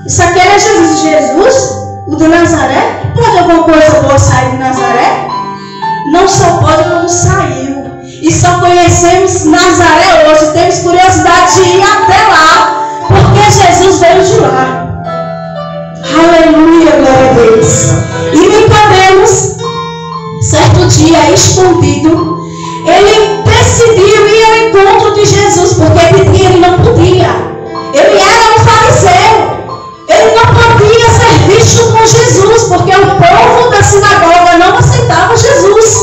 Isso aqui era Jesus. Jesus, o de Nazaré. Pode alguma coisa boa sair de Nazaré? Não só pode, como saiu. E só conhecemos Nazaré hoje. Temos curiosidade de ir até lá, porque Jesus veio de lá. Aleluia, glória a Deus. E Nicodemos, certo dia, escondido, ele decidiu ir ao encontro de Jesus, porque ele não podia. Ele era um fariseu. Ele não podia ser visto com Jesus, porque o povo da sinagoga não aceitava Jesus.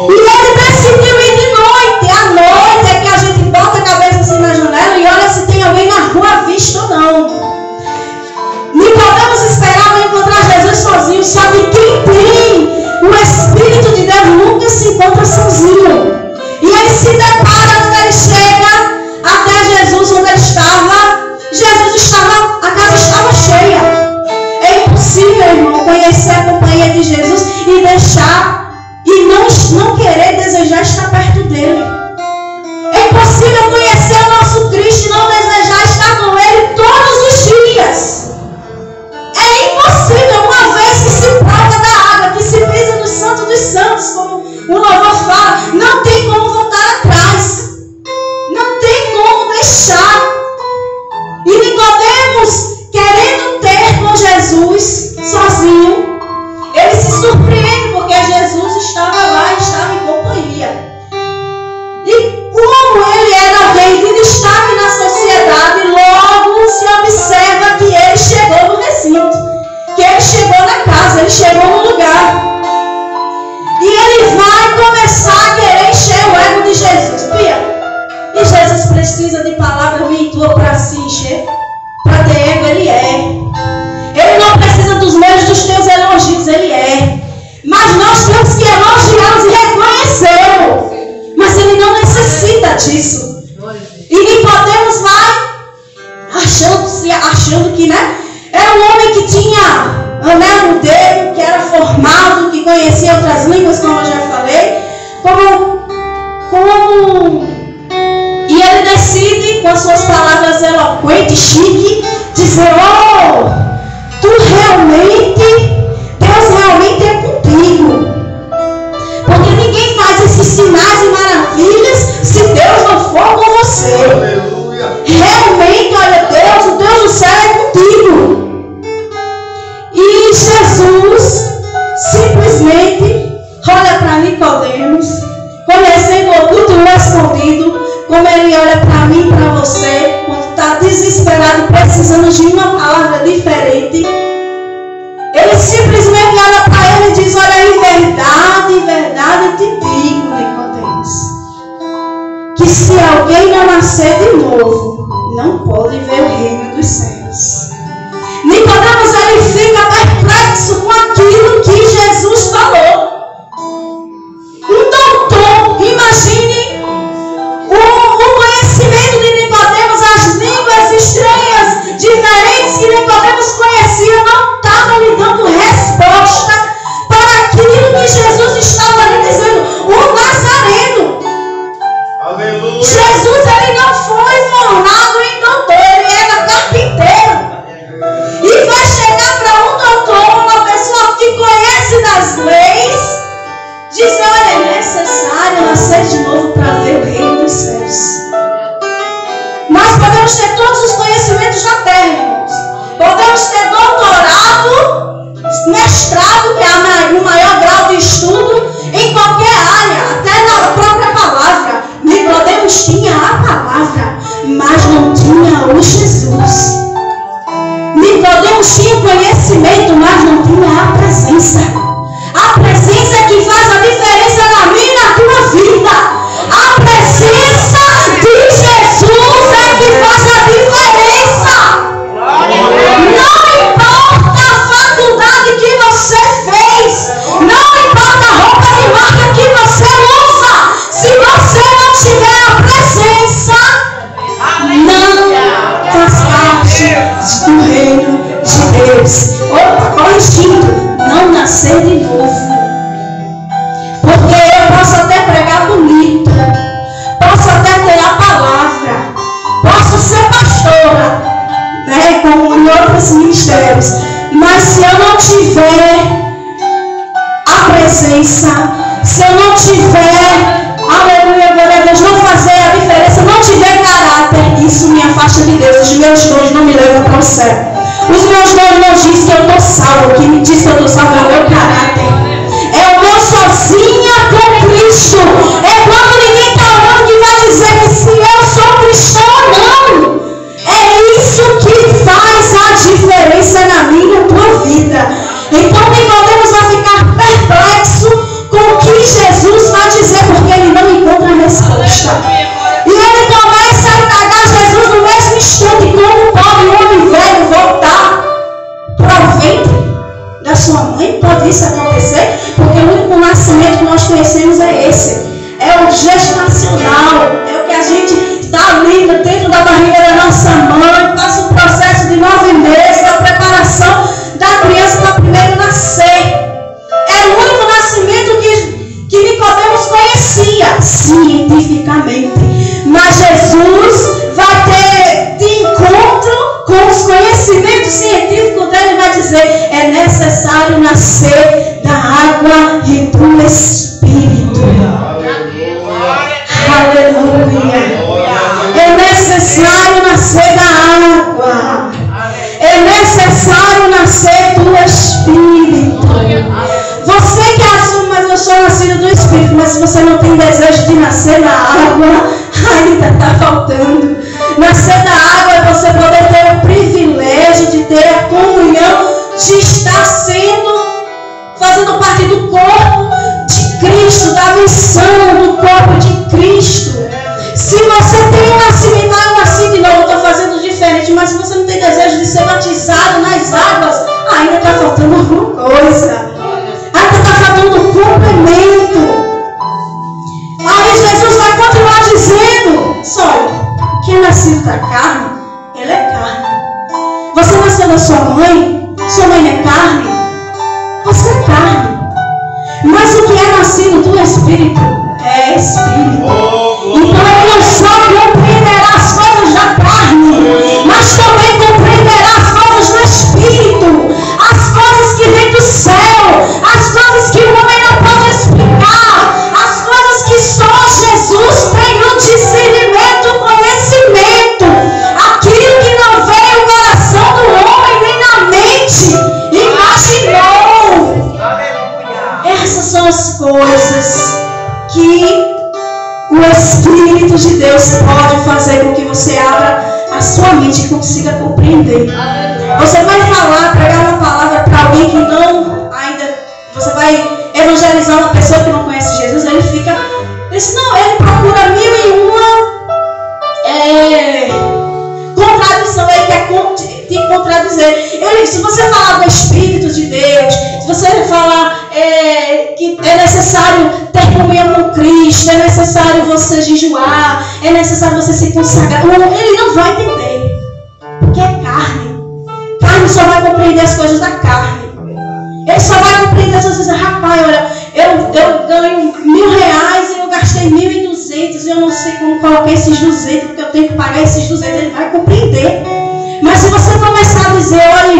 E ele decidiu ir de noite. À noite é que a gente bota a cabeça assim na janela e olha se tem alguém na rua visto ou não. Nicodemos esperava encontrar Jesus sozinho. Só que quem tem o Espírito de Deus nunca se encontra sozinho. E ele se depara quando ele chega até Jesus onde ele estava. Jesus estava, a casa estava cheia. É impossível, irmão, conhecer a companhia de Jesus e deixar e não querer desejar estar perto dele. É impossível conhecer o nosso Cristo e não desejar estar com ele todos os dias. É impossível, uma vez que se prova da água, que se pisa no Santo dos Santos, como o louvor fala, não tem como voltar atrás. Não tem como deixar. E Nicodemos, querendo ter com Jesus sozinho, ele se surpreende porque Jesus estava lá, estava em companhia. E como ele era alguém de destaque na sociedade, logo se observa que ele chegou no recinto, que ele chegou na casa, ele chegou no lugar. E ele vai começar a querer encher o ego de Jesus. Pia, e Jesus precisa de palavra minha e tua para se encher? Para ter ego, ele é. Ele não precisa dos meus, dos teus elogios, ele é. Mas nós temos que elogiá-los e reconhecê-lo. Mas ele não necessita disso. E Nicodemos vai achando que, né? Era um homem que tinha anel no dedo, que era formado, que conhecia outras línguas, como eu já falei. E ele decide, com as suas palavras eloquentes, chique, dizer: oh, Deus realmente é contigo. Porque ninguém faz esses sinais e maravilhas se Deus não for com você. Aleluia. Realmente, olha, Deus, o Deus do céu é contigo. E Jesus simplesmente olha para Nicodemos, conhecendo o oculto e o escondido, como ele olha para mim e para você, quando está desesperado, precisando de uma palavra diferente. Ele simplesmente olha para ele e diz: olha, em verdade te digo, Nicodemos, que se alguém não nascer de novo, não pode ver o reino dos céus. Nicodemos, ele fica perplexo com aquilo que Jesus falou. Um doutor, imagine o conhecimento de Nicodemos, as línguas estranhas, diferentes que Nicodemos conhecia, não estava lhe dando resposta para aquilo que Jesus estava lhe dizendo. O Nazareno. Aleluia. Jesus, ele não foi formado em doutor, ele era carpinteiro. E vai chegar para um doutor, uma pessoa que conhece das leis, dizer: olha, é necessário nascer de novo para ver o reino dos céus. Nós podemos ter todos os conhecimentos da terra, irmãos. Podemos ter doutorado, mestrado, que é o maior grau de estudo em qualquer área, até na própria palavra. Nicodemos tinha a palavra, mas não tinha o Jesus. Nicodemos tinha conhecimento, mas não tinha a presença. A presença é que faz a diferença na minha e na tua vida. A presença de Jesus é que faz a diferença. Não importa a faculdade que você fez, não importa a roupa de marca que você usa, se você não tiver a presença, não faz parte do reino de Deus. Opa, corrigindo, não nascer de novo. Porque eu posso até pregar bonito, posso até ter a palavra, posso ser pastora, né, como em outras ministérios. Mas se eu não tiver a presença, se eu não tiver, aleluia, glória a Deus, não fazer a diferença, não tiver caráter, isso me afasta de Deus. Os meus dons não me levam para o céu. Os meus dons não dizem que eu estou salvo. O que me diz que eu estou salvo é o meu caráter. É o meu sozinha com Cristo. É quando ninguém está olhando que vai dizer que se eu sou cristão ou não. É isso que faz a diferença na minha e na tua vida. Então Nicodemos vai ficar perplexo com o que Jesus vai dizer, porque ele não encontra a resposta. E ele começa a indagar Jesus no mesmo instante, como pode um homem velho voltar para o ventre da sua mãe? Pode isso acontecer? Porque o único nascimento que nós conhecemos é esse. É o gestacional. É o que a gente está ali dentro da barriga da nossa mãe, passa um processo de 9 meses, a preparação da criança para primeiro nascer. É o único nascimento que Nicodemos conhecia cientificamente. Mas Jesus vai ter de encontro com os conhecimentos científicos dele e vai dizer: é necessário nascer da água e do Espírito. Aleluia. É necessário nascer da água. É necessário nascer do Espírito. Você que assume, mas eu sou nascido do Espírito, mas se você não tem desejo de nascer da água, ainda está faltando. Nascer da água é você poder ter o privilégio de ter a comunhão, de estar fazendo parte do corpo de Cristo, da missão do corpo de Cristo. Se você tem um nascimento, eu nasci de novo, estou fazendo diferente, mas se você não tem desejo de ser batizado nas águas, ainda está faltando alguma coisa. Ainda está faltando um complemento. Aí Jesus vai continuar dizendo: só, quem é nascido da carne, ele é carne. Você nasceu da sua mãe é carne, você é carne. Mas o que é nascido do Espírito é Espírito. Então ele não só compreenderá as coisas da carne, mas também compreenderá as coisas do Espírito, as coisas que vêm do céu, as coisas que o homem não pode explicar, as coisas que só Jesus tem no discernimento, o conhecimento, aquilo que não veio o coração do homem nem na mente imaginou. Essas são as coisas que o Espírito de Deus pode fazer com que você abra a sua mente e consiga compreender. Você vai falar, pregar uma palavra para alguém que não ainda, você vai evangelizar uma pessoa que não conhece Jesus, ele diz, não, ele procura 1001 contradição, ele quer te contradizer. Se você falar do Espírito de Deus, se você falar que é necessário ter comunhão com Cristo, é necessário você jejuar, é necessário você se consagrar, ele não vai entender, porque é carne. Carne só vai compreender as coisas da carne. Ele só vai compreender as coisas. Rapaz, olha, eu ganho R$1.000 e eu gastei 1.200 e eu não sei como coloquei esses 200, porque eu tenho que pagar esses 200, ele vai compreender. Mas se você começar a dizer, olha,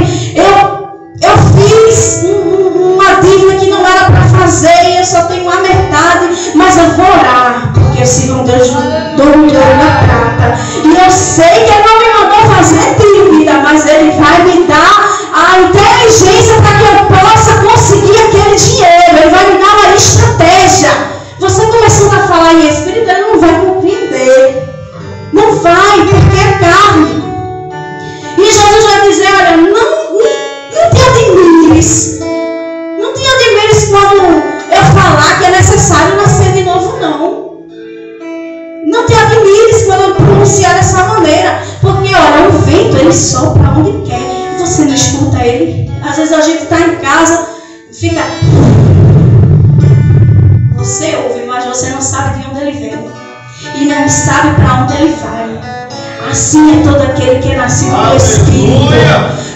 eu fiz uma dívida que não era para fazer e eu só tenho a metade, mas eu vou orar, porque eu sigo um Deus do ouro da prata. E eu sei que ele não me mandou fazer dívida, mas ele vai me dar a inteligência para que eu possa conseguir aquele dinheiro. Ele vai me dar uma estratégia. Você começando a falar em Espírito, ele não vai compreender. Não vai, porque é carne. E Jesus vai dizer, olha, não te admires. Não te admires quando eu falar que é necessário nascer de novo, não. Não te admires quando eu pronunciar dessa maneira. Porque, olha, o vento, ele sopra onde quer. E você não escuta ele. Às vezes a gente está em casa, fica... Você ouve, mas você não sabe de onde ele vem. E não sabe para onde ele vai. Assim é todo aquele que é nascido do Espírito.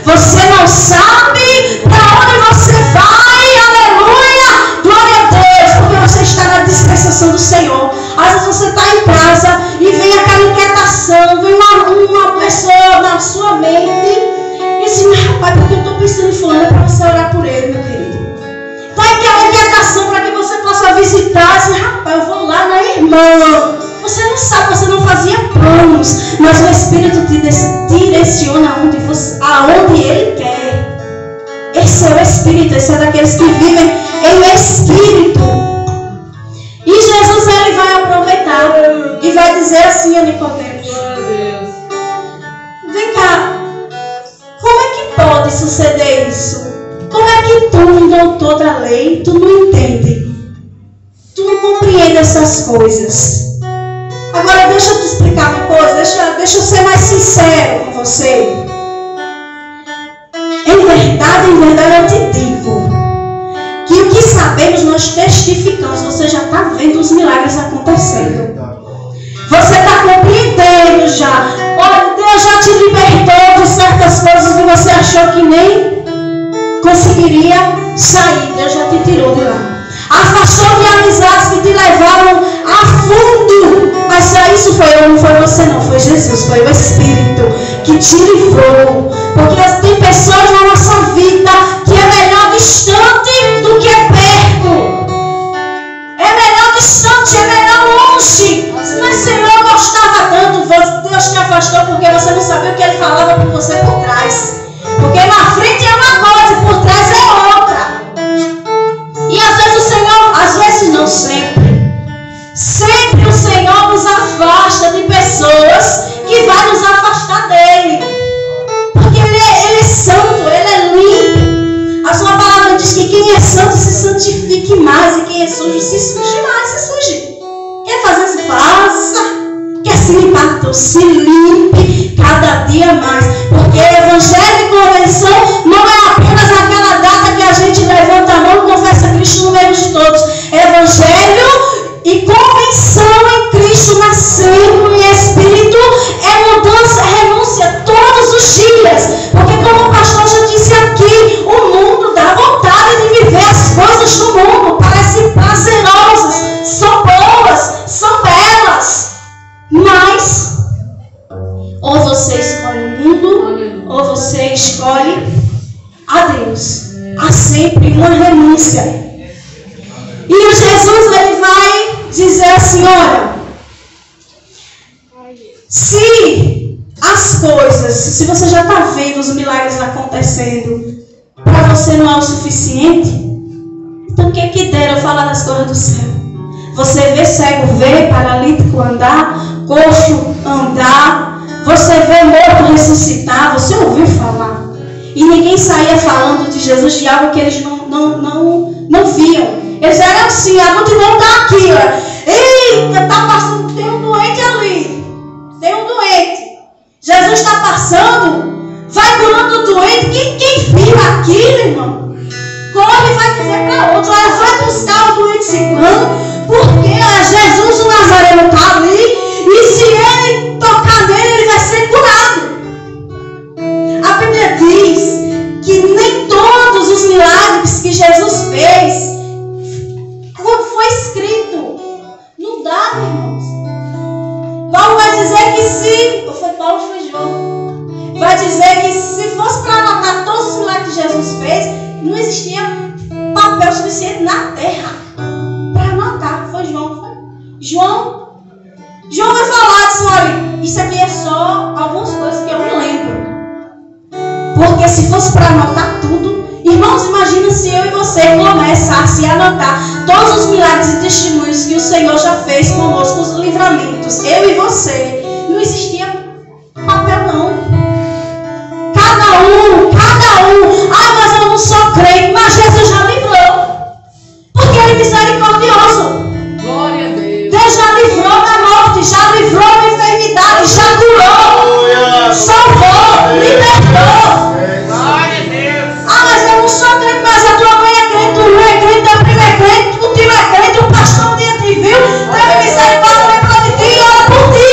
Você não sabe para onde você vai. Aleluia! Glória a Deus, porque você está na dispensação do Senhor. Às vezes você está em casa e vem aquela inquietação, vem uma pessoa na sua mente e diz, rapaz, porque Espírito te direciona aonde Ele quer. Esse é o Espírito, esse é daqueles que vivem em Espírito. E Jesus, Ele vai aproveitar e vai dizer assim a Nicodemos: vem cá, como é que pode suceder isso? Como é que tu, um doutor da lei, tu não entende? Tu não compreende essas coisas. Agora deixa eu te explicar uma coisa, deixa eu ser mais sincero com você. Em verdade eu te digo que o que sabemos nós testificamos. Você já está vendo os milagres acontecendo. Você está compreendendo já. Olha, Deus já te libertou de certas coisas que você achou que nem conseguiria sair. Deus já te tirou de lá. Afastou de amizades que te levaram a fundo. Mas isso não foi você não, foi Jesus, foi o Espírito que te livrou. Porque tem pessoas na nossa vida que é melhor distante do que perto. É melhor distante, é melhor longe. Mas Senhor, eu gostava tanto, Deus te afastou porque você não sabia o que Ele falava por você por trás. Porque na frente é uma coisa e por trás é outra. E às vezes o Senhor, às vezes não sempre. Sempre o Senhor nos afasta de pessoas que vai nos afastar dEle. Porque Ele é santo, Ele é limpo. A sua palavra diz que quem é santo se santifique mais e quem é sujo se suje mais, se suje. Quer fazer, se faça. Quer se limpar, então se limpe cada dia mais. Porque evangelho e convenção não é apenas aquela data que a gente levanta a mão e confessa Cristo no meio de todos. Evangelho e convenção em Cristo, nascendo em Espírito, é mudança, é renúncia todos os dias. Porque como o pastor já disse aqui, o mundo dá vontade de viver as coisas do mundo. Parecem prazerosas, são boas, são belas. Mas, ou você escolhe o mundo, ou você escolhe a Deus. Há sempre uma renúncia. E o Jesus, Ele vai dizer assim: olha, se as coisas, se você já está vendo os milagres acontecendo, para você não é o suficiente, então o que que dera eu falar das coisas do céu? Você vê cego ver, paralítico andar, coxo andar, você vê morto ressuscitar, você ouviu falar. E ninguém saía falando de Jesus de algo que eles não viam. Eles eram assim, a multidão está aqui, ó. Eita, está passando, tem um doente ali. Tem um doente. Jesus está passando, vai curando o doente. Quem viu aquilo, irmão? Corre e vai dizer para outro: olha, vai buscar o doente segurando, porque Jesus o Nazareno está ali, e se ele tocar nele, ele vai ser curado. A Bíblia diz que nem todos os milagres que Jesus fez foi escrito. Não dá, irmãos. Paulo vai dizer que se... Foi Paulo ou foi João? Vai dizer que se fosse para anotar todos os milagres que Jesus fez, não existia papel suficiente na terra para anotar. Foi João, foi? João vai falar disso, olha, isso aqui é só algumas coisas que eu me lembro. Porque se fosse para anotar tudo, irmãos, imagina se eu e você começassem a anotar todos os milagres e testemunhos que o Senhor já fez conosco, os livramentos. Eu e você. Não existia papel, não. Cada um. Ah, mas eu não sou crente. Mas Jesus já livrou. Porque Ele é misericordioso. Glória a Deus. Deus já livrou da morte, já livrou da enfermidade, já curou, salvou, libertou. Glória a Deus. Ah, mas eu não sou crente, mas a tua mãe é crente, tu é crente, teu primo é crente, o tio é crente, o pastor um dia te viu, teve misericórdia, lembrou de ti e ora por ti.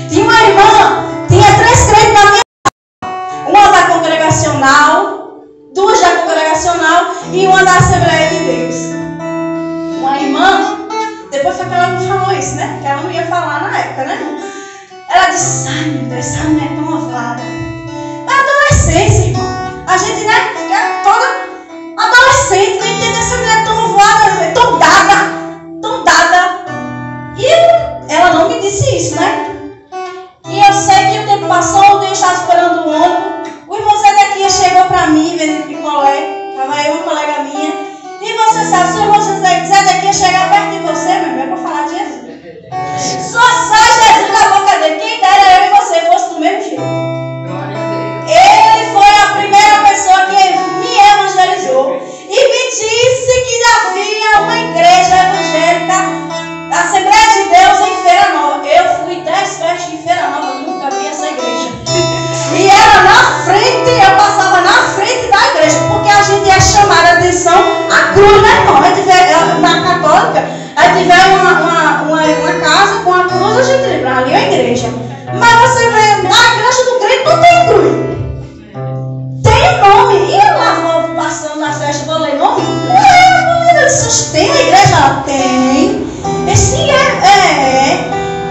Tinha uma irmã, tinha 3 crentes na minha casa. Uma da congregacional, 2 da congregacional e uma da Assembleia de Deus. Uma irmã, depois foi que ela me falou isso, né? Que ela não ia falar na época, né? Ela disse, ai meu Deus, essa mulher é tão avada. Na adolescência, irmão, a gente, né, fica toda adolescente, não entende essa mulher tão avada, tão dada. E ela não me disse isso, né? E eu sei que o tempo passou, o Deus estava esperando o ônibus. O irmão Zedequias chegou para mim, vendendo picolé. Estava eu e uma colega minha. E você sabe, se o irmão Zedequias chegar perto de você, meu irmão, é para falar de Jesus. Só sai Jesus da boca dele. Quem dera eu e você fosse do mesmo jeito. Ele foi a primeira pessoa que me evangelizou. E me disse que havia uma igreja evangélica, a Assembleia de Deus em Feira Nova. Eu fui 10 festas em Feira Nova, nunca vi essa igreja. E era na frente, eu passava na frente da igreja, porque a gente ia chamar a atenção à cruz, né, irmão? A gente vê na católica, a gente vê uma casa com a cruz, a gente lembra, ali é a igreja. Mas você vê, na igreja do crente não tem cruz. Tem nome. E eu lá vou passando na festa, vou ler nome? Não, eu disse, tem na igreja? Tem. Esse é.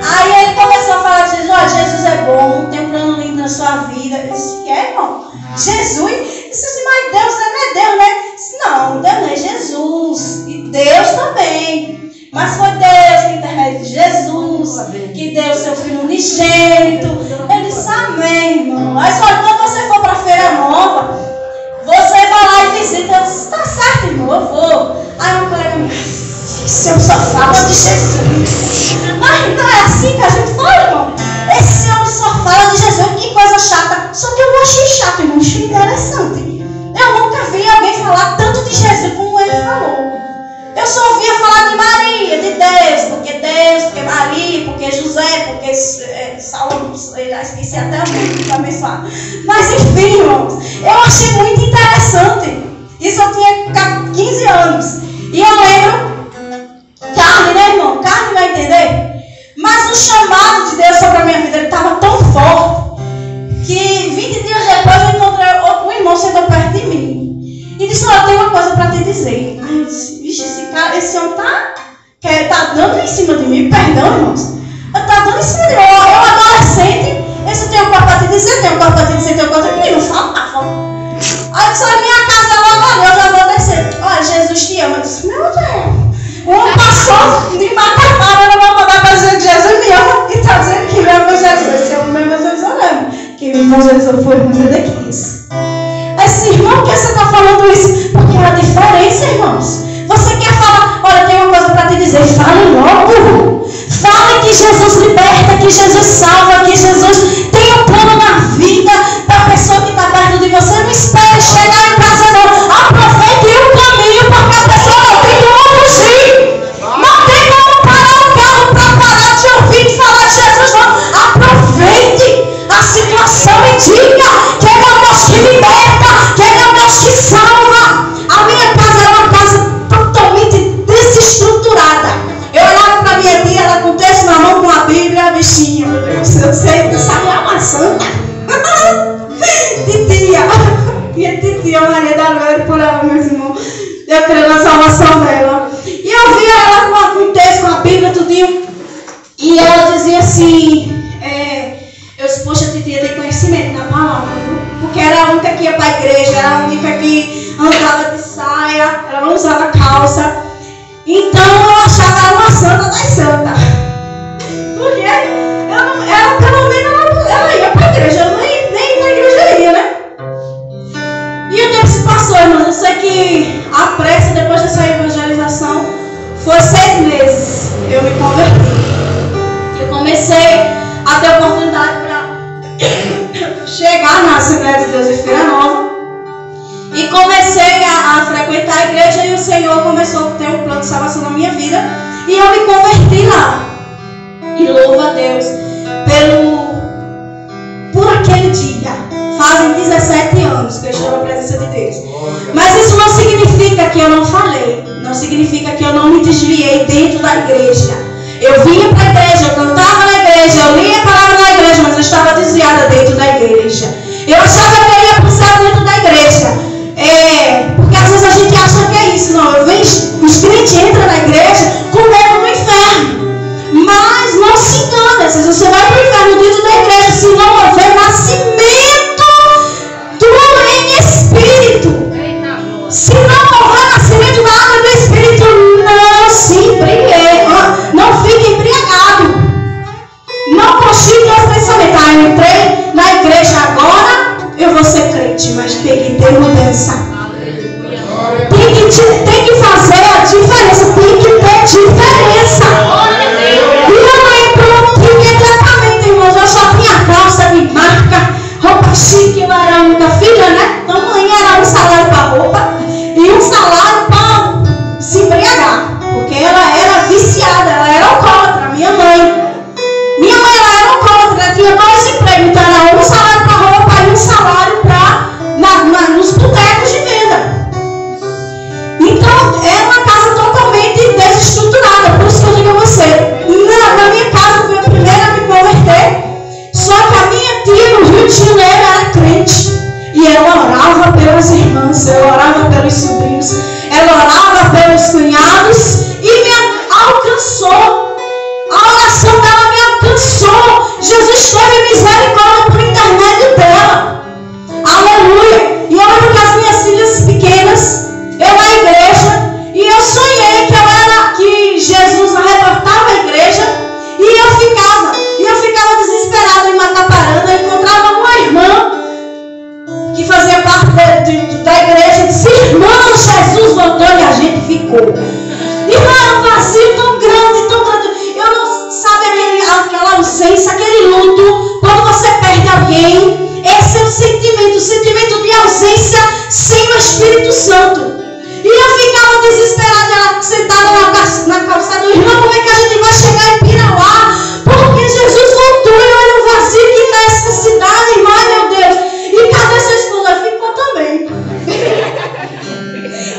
Aí ele começou a falar de Jesus, olha, Jesus é bom, tem um plano lindo na sua vida. Eu disse, irmão? Jesus? Eu disse, mas Deus não é Deus, né? Eu disse, não, Deus não é Jesus. E Deus também. Mas foi Deus que intermédio de Jesus, que deu seu filho unigênito. Eu disse, amém, irmão. Mas olha, quando você for para a Feira Nova, você vai lá e visita. Eu disse, tá certo, irmão, eu vou. Aí uma colega me disse, esse homem só fala de Jesus. Mas não é assim que a gente fala, irmão. Esse homem só fala de Jesus. Que coisa chata. Só que eu não achei chato, irmão. Achei interessante. Eu nunca vi alguém falar tanto de Jesus como ele falou. Eu só ouvia falar de Maria, de Deus, porque Maria, porque José, porque Salomão, eu já esqueci até o nome para abençoar. Mas enfim, irmãos, eu achei muito interessante. Isso eu tinha 15 anos. E eu lembro, carne, né, irmão? Carne vai entender. Mas o chamado de Deus sobre a minha vida, ele estava tão forte, que 20 dias depois eu encontrei um irmão sentou perto de mim. E disse, eu tenho uma coisa para te dizer. Aí eu disse, vixe, esse homem tá dando em cima de mim. Perdão, irmãos. Ele tá dando em cima de mim. Eu adolescente, esse tem um coisa para te dizer, tem um coisa para te dizer, tem um coisa para te dizer. Não fala. Aí eu disse, a minha casa logo ali, eu já vou descer. Olha, Jesus te ama. Eu disse, meu Deus. Um passou de Macapá, eu não vou mandar para dizer que Jesus me ama. E tá dizendo que me ama Jesus. Esse é o meu evangelizador. Que me evangelizou foi o Zedequias. Esse irmão, por que você está falando isso? Porque é a diferença, irmãos. Você quer falar, olha, eu tenho uma coisa para te dizer, fale logo. Fale que Jesus liberta, que Jesus salva, que Jesus tem um plano na vida para a pessoa que está perto de você. Não espere chegar em casa, não. Aproveite o caminho, porque a pessoa não tem como fugir. Não tem como parar o carro para parar de ouvir e falar de Jesus, não. Aproveite a situação e diga que ele é o Deus que liberta, que ele é o Deus que salva. A minha casa era uma casa totalmente desestruturada. Eu olhava para minha tia, ela com o texto na mão, com a Bíblia, a bichinha, meu Deus, eu sei que sabia uma santa. Titia, minha titia Maria da Glória, por ela, meus irmãos, eu creio na salvação dela. E eu via ela com o texto, com a Bíblia, tudinho, e ela dizia assim, eu disse, poxa, a titia tem conhecimento na palavra, porque era a única que ia para a igreja, era a única que andava de saia, ela não usava calça. Então eu achava ela uma santa das santas. Porque ela, pelo menos, ela ia para a igreja, eu nem na igreja ia, né? E o tempo se passou, irmãos. Eu sei que a pressa, depois dessa evangelização, foi 6 meses. Eu me converti. Eu comecei a ter oportunidade para chegar na Assembleia de Deus em Feira Nova. E comecei a frequentar a igreja e o Senhor começou a ter um plano de salvação na minha vida. E eu me converti lá. E louvo a Deus por aquele dia. Fazem 17 anos que eu estou na presença de Deus. Mas isso não significa que eu não falei. Não significa que eu não me desviei dentro da igreja. Eu vinha para a igreja, eu cantava na igreja, eu igreja. Eu achava que eu ia para o céu dentro da igreja. Porque às vezes a gente acha que é isso. Não, os crentes entram na igreja com medo do inferno. Mas não se engane, você vai para o inferno dentro da igreja se não houver nascimento em espírito. Se não houver nascimento da água do espírito, não se embriague, não fique embriagado. Não cochile os pensamentos. Eu entrei na igreja agora, eu vou ser crente, mas tem que ter mudança. Tem que fazer a diferença, tem que ter diferença. E eu entro imediatamente, irmãos. Eu só tinha calça de marca, roupa chique, eu era a única filha, né? Então, mãe era um salário para roupa e um salário para se embriagar, porque ela era viciada, ela era alcoólatra. Minha mãe ela era alcoólatra, ela tinha 2 empregos, então era um salário para roupa e um salário nos botecos de venda. Então, era uma casa totalmente desestruturada. Por isso que eu digo a você, na minha casa eu fui a primeira a me converter. Só que a minha tia no Rio de Janeiro era crente. E ela orava pelas irmãs, ela orava pelos sobrinhos, ela orava pelos cunhados e me alcançou. A oração dela me alcançou. Jesus teve misericórdia por intermédio dela. Aleluia. E eu lembro que as minhas filhas pequenas, eu na igreja, e eu sonhei que Jesus arrebatava a igreja, e eu ficava desesperada em Mataparana. Eu encontrava uma irmã que fazia parte da igreja e disse: irmão, Jesus voltou, e a gente ficou. Irmão, era um vazio tão grande, tão grande. Eu não sabe aquela ausência, aquele luto, quando você perde alguém. Esse é o sentimento de ausência sem o Espírito Santo. E eu ficava desesperada, ela sentada na calçada. Irmão, como é que a gente vai chegar em Pirauá? Porque Jesus voltou, e olha o vazio que nessa cidade, irmão, meu Deus. E cadê seu esposo? Ela ficou também.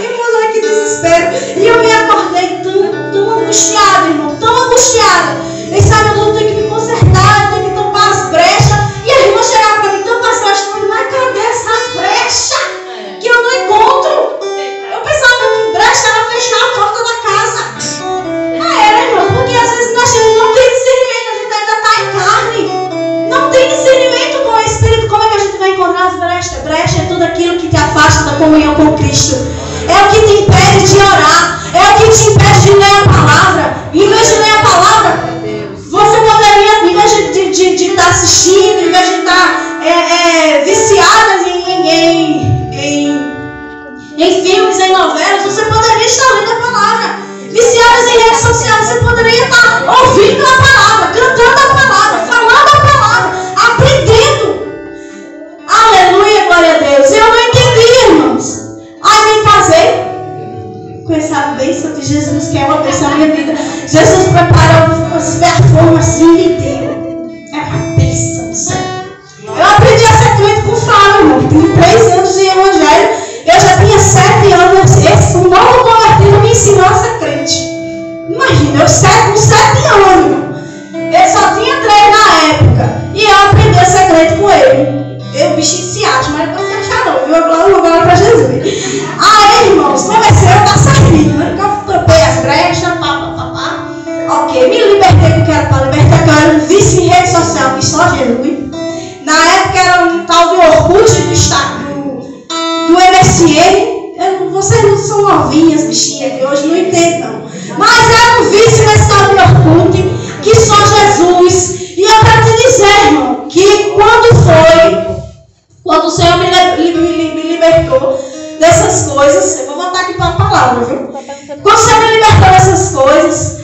Irmão, olha que desespero. E eu me acordei tão angustiada, irmão, tão angustiada. E sabe, eu tenho que me consertar, eu tenho que tampar as brechas. E a irmã chegava para mim, tampar as brechas. Eu falei: mas cadê essas brechas? Que eu não encontro. Eu pensava que brecha era fechar a porta da casa. Era, irmão, porque às vezes nós não tem discernimento, a gente ainda está em carne. Não tem discernimento com o Espírito. Como é que a gente vai encontrar as brechas? Brecha é tudo aquilo que te afasta da comunhão com Cristo. É o que te impede de orar. É o que te impede de ler a palavra. Em vez de ler a palavra, você poderia, em vez de estar assistindo, em vez de estar viciada em filmes, em novelas, você poderia estar lendo a palavra. Viciadas em redes sociais, você poderia estar ouvindo a palavra, cantando a palavra, falando a palavra, aprendendo. Aleluia, glória a Deus. Eu não entendi, irmãos. Aí me casei com essa bênção de Jesus, que é uma bênção na minha vida. Jesus preparou esse perfume assim e me deu. É uma bênção do céu. Eu aprendi a ser crente com fala, irmão. Tenho 3 anos de evangelho. Eu já tinha 7 anos. Um novo convertido me ensinou a ser crente. Imagina, eu com 7 anos, irmão. Eu só tinha 3 na época. E eu aprendi a ser crente com ele. Eu, bichinho se acha, mas depois se achar não, viu? Glória para Jesus. Aí, irmãos, comecei a estar certinho, né? Eu tampei as brechas, ok, me libertei do que era para libertar, que eu era um vício em rede social, que só Jesus. Na época era um tal de Orkut do MSN. Vocês não são novinhas, bichinhas, de hoje não entendem, não. Mas era um vício nesse tal de Orkut, que só Jesus. E eu quero te dizer, irmão, que quando o Senhor me libertou dessas coisas, eu vou voltar aqui para a palavra, viu? Quando o Senhor me libertou dessas coisas,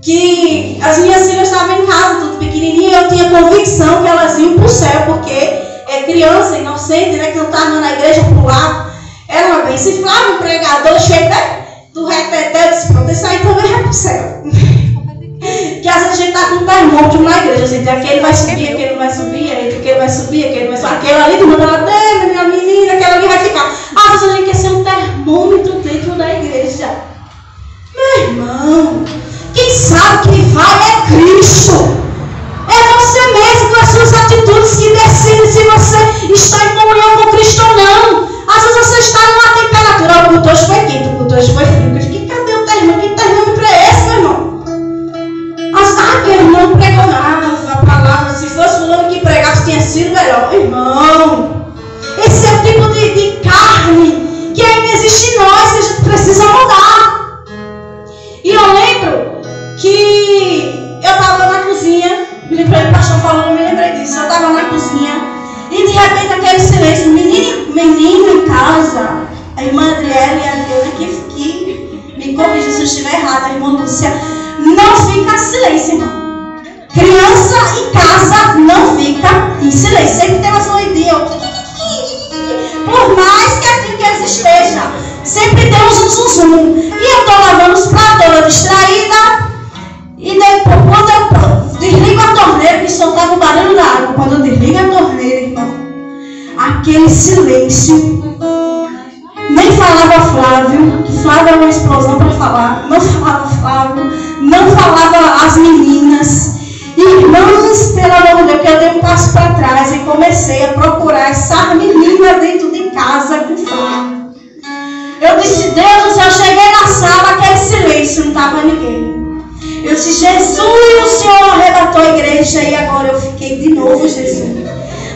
que as minhas filhas estavam em casa, tudo pequenininha, eu tinha convicção que elas iam para o céu, porque criança, inocente, né, que não estava na igreja por lá, era uma bênção. Se Flávio, um pregador cheio do reteté, eu disse: pronto, isso aí também vai para o céu. Que às vezes a gente está com um termômetro na igreja, assim, aquele vai subir, aquele não vai subir, aquele vai subir, aquele vai subir, aquele ali manda lá dentro, minha menina, aquela ali vai ficar. Às vezes a gente quer ser um termômetro dentro da igreja. Meu irmão, quem sabe quem vai é Cristo. É você mesmo, com as suas atitudes, que decide se você eu estiver errada, irmã Lúcia, não fica em silêncio, irmão. Criança em casa não fica em silêncio. Sempre tem umas ruidinhas. Por mais quietinho que eles estejam, sempre tem um zum. E eu estou lavando os pratos, toda distraída. E depois, quando eu desligo a torneira, que soltava o barulho da água, quando eu desligo a torneira, irmão, aquele silêncio. Nem falava Flávio, que Flávio é uma explosão para falar. Não falava Flávio, não falava as meninas. Irmãos, pelo amor de Deus, que eu dei um passo para trás e comecei a procurar essa menina dentro de casa com Flávio. Eu disse, Deus do céu, eu cheguei na sala, aquele silêncio, não estava ninguém. Eu disse, Jesus, o Senhor arrebatou a igreja e agora eu fiquei de novo, Jesus.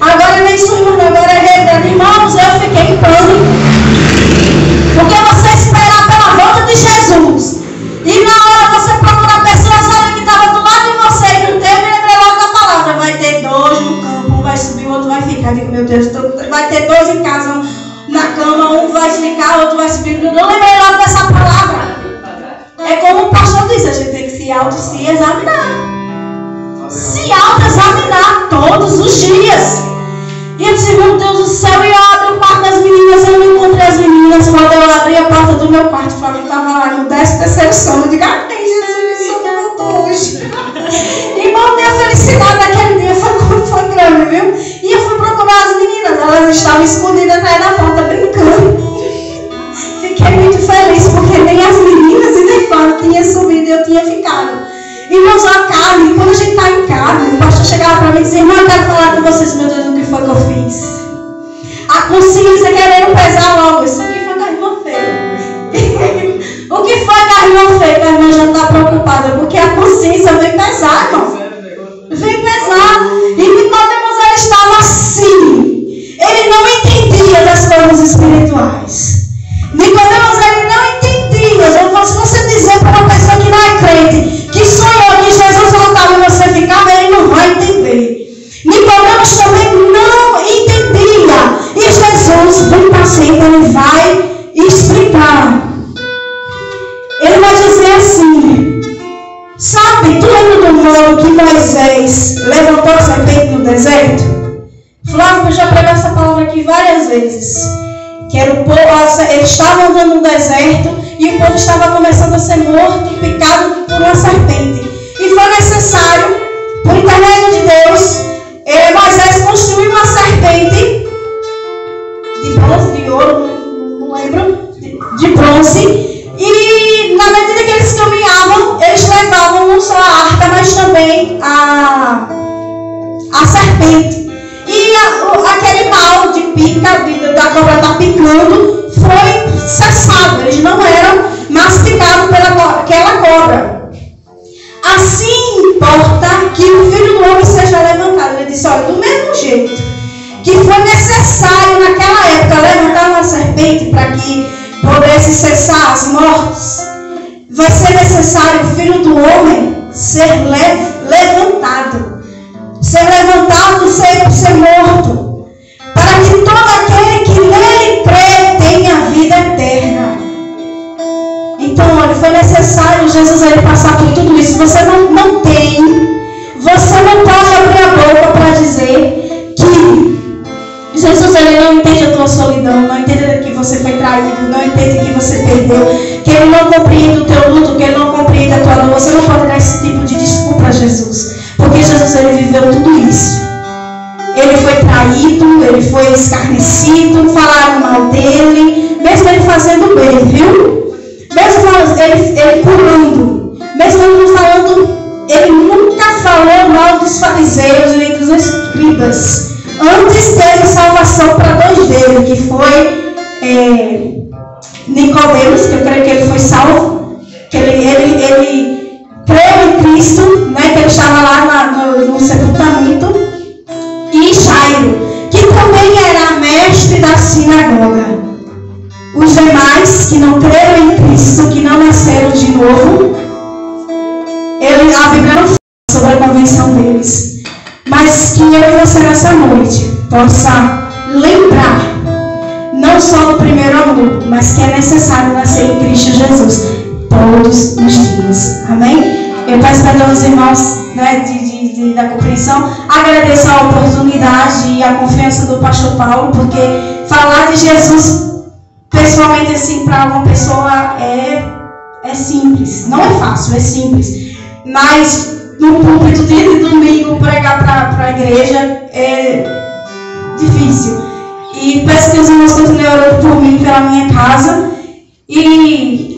Agora nem surdo, agora é regra. Irmãos, eu fiquei em pânico. Porque você esperar pela volta de Jesus e na hora você procurar pessoas ali que estavam do lado de você e não teve, lembrei logo da palavra. Vai ter dois no campo, um vai subir, o outro vai ficar. Digo, meu Deus, vai ter dois em casa, um na cama, um vai ficar, o outro vai subir. Eu não lembrei logo dessa palavra. É como o pastor disse, a gente tem que se examinar. Se auto-examinar todos os dias. E eu disse, meu Deus do céu, e eu abri o quarto das meninas, eu não encontrei as meninas. Quando eu abri a porta do meu quarto, o Flávio estava lá no 13º sono. Eu digo, tem Jesus, que sono eu estou hoje. Irmão, minha felicidade naquele dia foi grande, viu? E eu fui procurar as meninas, elas estavam escondidas atrás da porta, brincando. Fiquei muito feliz, porque nem as meninas e nem Flávio tinha subido e eu tinha ficado. Irmãos, a carne, quando a gente está em carne, o pastor chegava para mim e dizia, irmão, eu quero falar com vocês, meu Deus, o que foi que eu fiz? A consciência querendo pesar logo, isso, o que foi que a irmã fez? O que foi que a irmã fez? A irmã já está preocupada, porque a consciência vem pesar, irmão. Vem pesar. E Nicodemos, ele estava assim. Ele não entendia das coisas espirituais. Nicodemos, ele não entendia. Se você dizer para uma pessoa que não é crente, que sonhou que Jesus voltava e você ficava, ele não vai entender. Nicodemos também não entendia. E Jesus, bem paciente, ele vai explicar. Ele vai dizer assim, sabe, tu lembra do modo que Moisés levantou a serpente no deserto? Flávio já pregou essa palavra aqui várias vezes. Que era o povo, eles estavam andando no deserto e o povo estava começando a ser morto e picado por uma serpente. E foi necessário, por intermédio de Deus, Moisés construiu uma serpente de bronze, de ouro, não lembro, de bronze. E na medida que eles caminhavam, eles levavam não só a arca, mas também a serpente. E aquele mal de pica, da cobra estar picando, foi cessado. Eles não eram mais picados pelaquela cobra. Assim importa que o Filho do Homem seja levantado. Ele disse, olha, do mesmo jeito que foi necessário naquela época levantar uma serpente para que pudesse cessar as mortes, vai ser necessário o Filho do Homem ser levantado. Ser levantado, ser morto, para que todo aquele que nele crê tenha vida eterna. Então, olha, foi necessário Jesus ele passar por tudo isso. Você não tem, você não pode abrir a boca para dizer que Jesus ele não entende a tua solidão, não entende que você foi traído, não entende que você perdeu, que ele não compreende o teu luto, que ele não compreende a tua dor. Você não pode dar esse tipo de desculpa a Jesus. Porque Jesus ele viveu tudo isso. Ele foi traído, ele foi escarnecido, falaram mal dele, mesmo ele fazendo bem, viu? Mesmo ele curando, mesmo ele não falando, ele nunca falou mal dos fariseus e dos escribas. Antes teve salvação para dois dele, que foi Nicodemos, que eu creio que ele foi salvo, que ele creu em Cristo, né, que ele estava lá no sepultamento, e Jairo, que também era mestre da sinagoga. Os demais que não creram em Cristo, que não nasceram de novo, a Bíblia não fala sobre a convenção deles, mas que eu e você nessa noite possa lembrar não só do primeiro amor, mas que é necessário nascer em Cristo Jesus. todos os dias. Amém? Eu peço perdão aos irmãos, né, da compreensão. Agradeço a oportunidade e a confiança do pastor Paulo, porque falar de Jesus pessoalmente assim para uma pessoa é simples. Não é fácil, é simples. Mas no púlpito dia de domingo pregar para a igreja é difícil. E peço que os irmãos continuem orando por mim, pela minha casa. E